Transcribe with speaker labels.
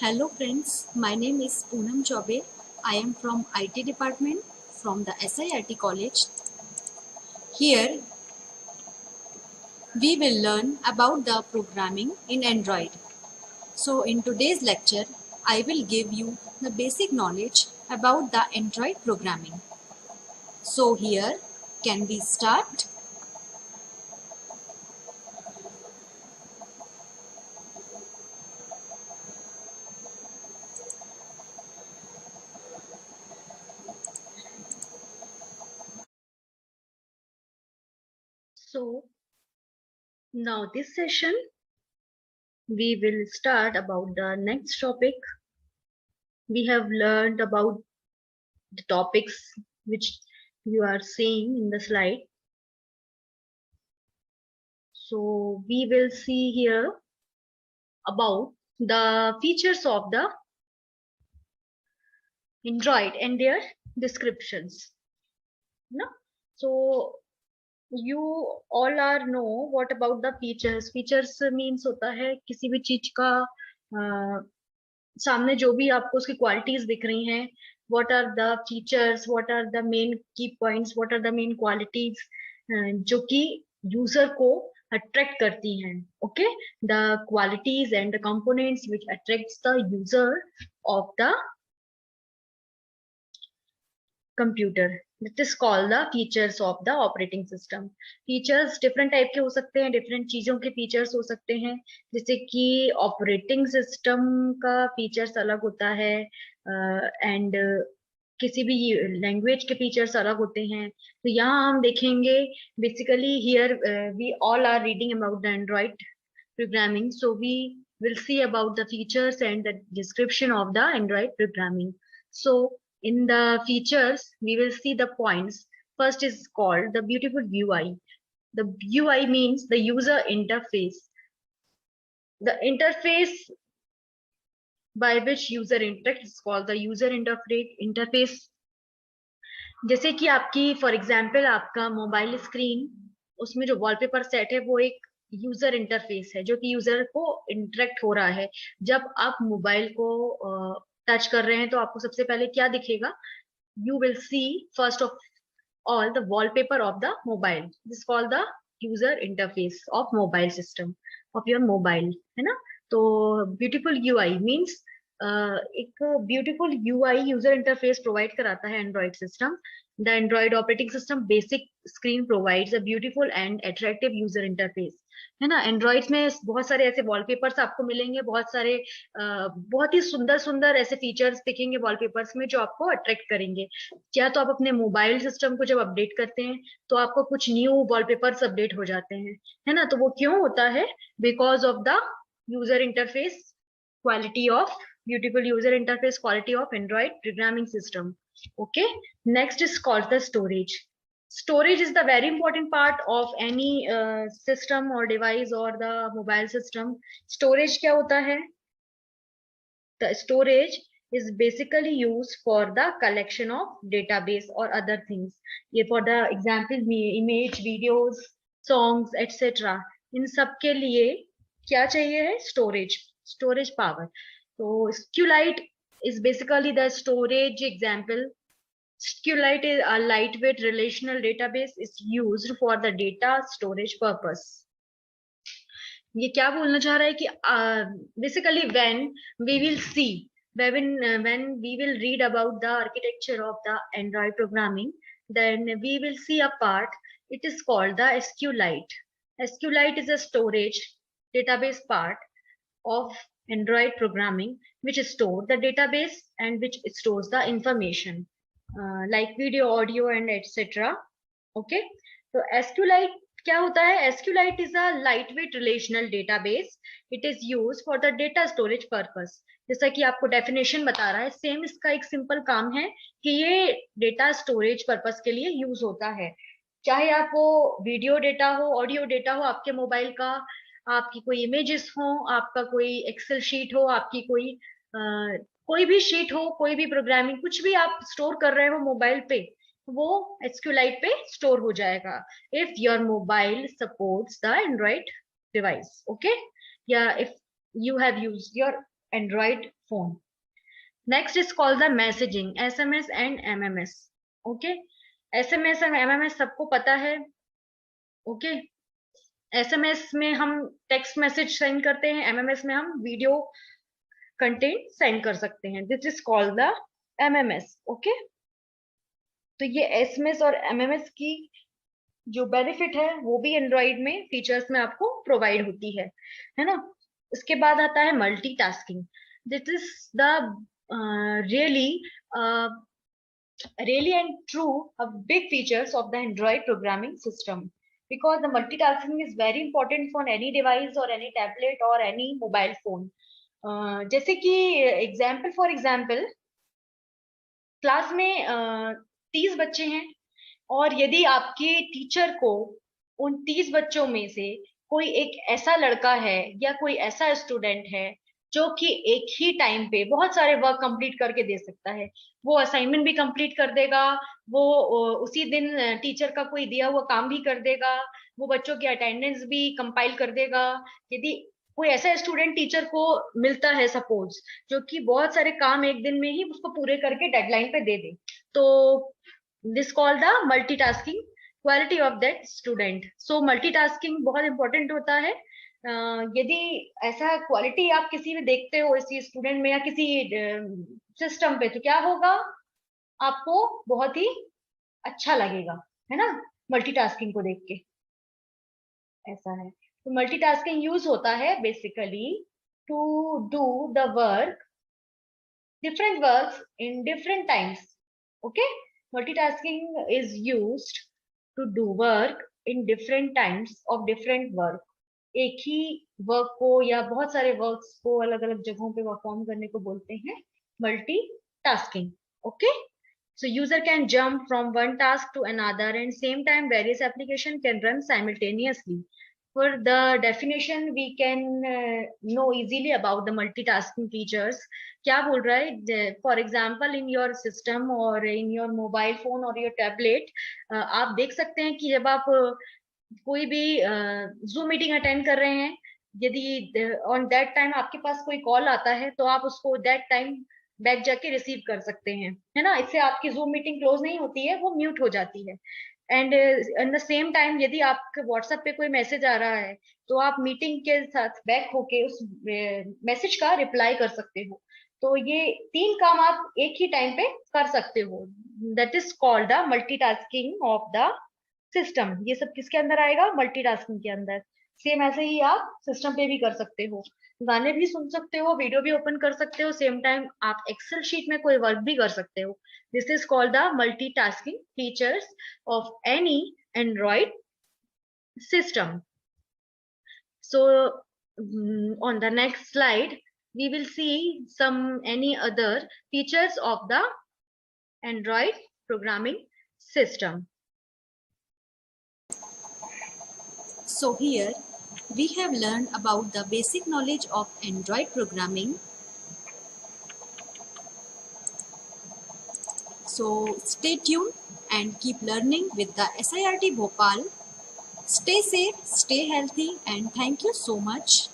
Speaker 1: Hello friends, my name is Poonam Chaube. I am from IT department from the SIRT college. Here we will learn about the programming in Android. So in today's lecture, I will give you the basic knowledge about the Android programming. So here, can we start? So now this session, we will start about the next topic. We have learned about the topics which you are seeing in the slide. So we will see here about the features of the Android and their descriptions. No? So you all are know what about the features. Features means होता है किसी भी चीज का सामने जो भी आपको उसकी क्वालिटीज दिख रही हैं. What are the features? What are the main key points? What are the main qualities जो कि यूजर को अट्रैक्ट करती हैं. Okay, the qualities and the components which attracts the user of the computer. That is called the features of the operating system. Features different type के हो सकते हैं, different चीजों के फीचर्स हो सकते हैं. जैसे कि ऑपरेटिंग सिस्टम का फीचर्स अलग होता है एंड किसी भी लैंग्वेज के फीचर्स अलग होते हैं. तो यहाँ हम देखेंगे basically here we all are reading about the Android programming. So we will see about the features and the description of the Android programming. So in the features, we will see the points. First is called the beautiful UI. The UI means the user interface. The interface by which user interacts is called the user interface. जैसे कि आपकी for example आपका mobile screen, उसमें जो wallpaper set है वो एक user interface है जो कि यूजर को इंटरेक्ट हो रहा है. जब आप मोबाइल को टच कर रहे हैं तो आपको सबसे पहले क्या दिखेगा? You will see first of all the wallpaper of the mobile. This called the user interface of mobile system of your mobile, है ना. तो ब्यूटीफुल यूआई मीन्स एक beautiful UI user interface provide कराता है Android system. The Android operating system basic screen provides a beautiful and attractive user interface, है ना. Android में बहुत सारे ऐसे वॉलपेपर्स आपको मिलेंगे, बहुत सारे बहुत ही सुंदर सुंदर ऐसे फीचर्स दिखेंगे वॉलपेपर्स में जो आपको अट्रैक्ट करेंगे. क्या तो आप अपने मोबाइल सिस्टम को जब अपडेट करते हैं तो आपको कुछ न्यू वॉलपेपर्स अपडेट हो जाते हैं, है ना. तो वो क्यों होता है? Because of the user interface quality of beautiful user interface quality of Android programming system. Okay, next is called the storage. Storage is the very important part of any system or device or the mobile system. Storage क्या होता है? The storage is basically used for the collection of database or other things. ये for the example image, videos, songs, etc. इन सब के लिए क्या चाहिए है? Storage power. So SQLite is basically the storage example. SQLite is a lightweight relational database is used for the data storage purpose. ये क्या बोलना चाह रहा है कि basically when we will see when we will read about the architecture of the Android programming, then we will see a part. It is called the SQLite. SQLite is a storage database part of Android programming which store the database and which stores the information like video, audio and etc. Okay, so SQLite क्या होता है? SQLite is a lightweight relational database. It is used for the data storage purpose. जैसा कि आपको definition बता रहा है, same इसका एक सिंपल काम है कि ये डेटा स्टोरेज पर्पस के लिए यूज होता है. चाहे आप वो वीडियो डेटा हो, ऑडियो डेटा हो आपके मोबाइल का, आपकी कोई इमेजेस हो, आपका कोई एक्सेल शीट हो, आपकी कोई भी शीट हो, कोई भी प्रोग्रामिंग, कुछ भी आप स्टोर कर रहे हो मोबाइल पे, वो SQLite पे स्टोर हो जाएगा if your mobile supports the Android device. Okay, या if you have used your Android phone. Next is called the messaging, SMS and MMS. Okay, SMS and MMS सबको पता है. Okay, SMS में हम text message send करते हैं, MMS में हम वीडियो कंटेंट सेंड कर सकते हैं. This is called the MMS. Okay, तो ये SMS और MMS की जो बेनिफिट है वो भी एंड्रॉइड में फीचर्स में आपको प्रोवाइड होती है ना. उसके बाद आता है multitasking. This is the really and true a big features of the Android programming system, because the multitasking is very important for any device or any tablet or any mobile phone. जैसे कि for example class में 30 बच्चे हैं, और यदि आपके teacher को उन 30 बच्चों में से कोई एक ऐसा लड़का है या कोई ऐसा स्टूडेंट है जो कि एक ही टाइम पे बहुत सारे वर्क कंप्लीट करके दे सकता है, वो असाइनमेंट भी कंप्लीट कर देगा, वो उसी दिन टीचर का कोई दिया हुआ काम भी कर देगा, वो बच्चों की अटेंडेंस भी कंपाइल कर देगा. यदि कोई ऐसा स्टूडेंट टीचर को मिलता है सपोज, जो कि बहुत सारे काम एक दिन में ही उसको पूरे करके डेडलाइन पे दे दे, तो this called the multitasking quality of that student. So multitasking बहुत इंपॉर्टेंट होता है. यदि ऐसा क्वालिटी आप किसी में देखते हो इसी स्टूडेंट में या किसी सिस्टम पे, तो क्या होगा, आपको बहुत ही अच्छा लगेगा, है ना, मल्टीटास्किंग को देख के. ऐसा है. तो मल्टीटास्किंग यूज होता है basically to do the work, different works in different times. Okay, multitasking is used to do work in different times of different work. एक ही वर्क को या बहुत सारे वर्क्स को अलग अलग जगहों पे परफॉर्म करने को बोलते हैं multitasking. Okay, so user can jump from one task to another, and same time various application can run simultaneously. For the definition we can know easily about the multitasking features. क्या बोल रहा है, for example in your system और in your mobile phone और your tablet, आप देख सकते हैं कि जब आप कोई भी जूम मीटिंग अटेंड कर रहे हैं, यदि ऑन दैट टाइम आपके पास कोई कॉल आता है, तो आप उसको दैट टाइम बैक जाके रिसीव कर सकते हैं, है ना. इससे आपकी जूम मीटिंग क्लोज नहीं होती है, वो म्यूट हो जाती है. And at the same time यदि आपके व्हाट्सएप पे कोई मैसेज आ रहा है, तो आप मीटिंग के साथ बैक होके उस मैसेज का रिप्लाई कर सकते हो. तो ये 3 काम आप एक ही टाइम पे कर सकते हो. That is called the multitasking of the system. ये सब किसके अंदर आएगा, मल्टीटास्किंग के अंदर. सेम ऐसे ही आप सिस्टम पे भी कर सकते हो, गाने भी सुन सकते हो, वीडियो भी ओपन कर सकते हो, सेम टाइम आप एक्सेल शीट में कोई वर्क भी कर सकते हो. This is called the multitasking features of any Android system. So on the next slide we will see any other features of the Android programming system.
Speaker 2: So here we have learned about the basic knowledge of Android programming. So stay tuned and keep learning with the SIRT Bhopal. Stay safe, stay healthy, and thank you so much.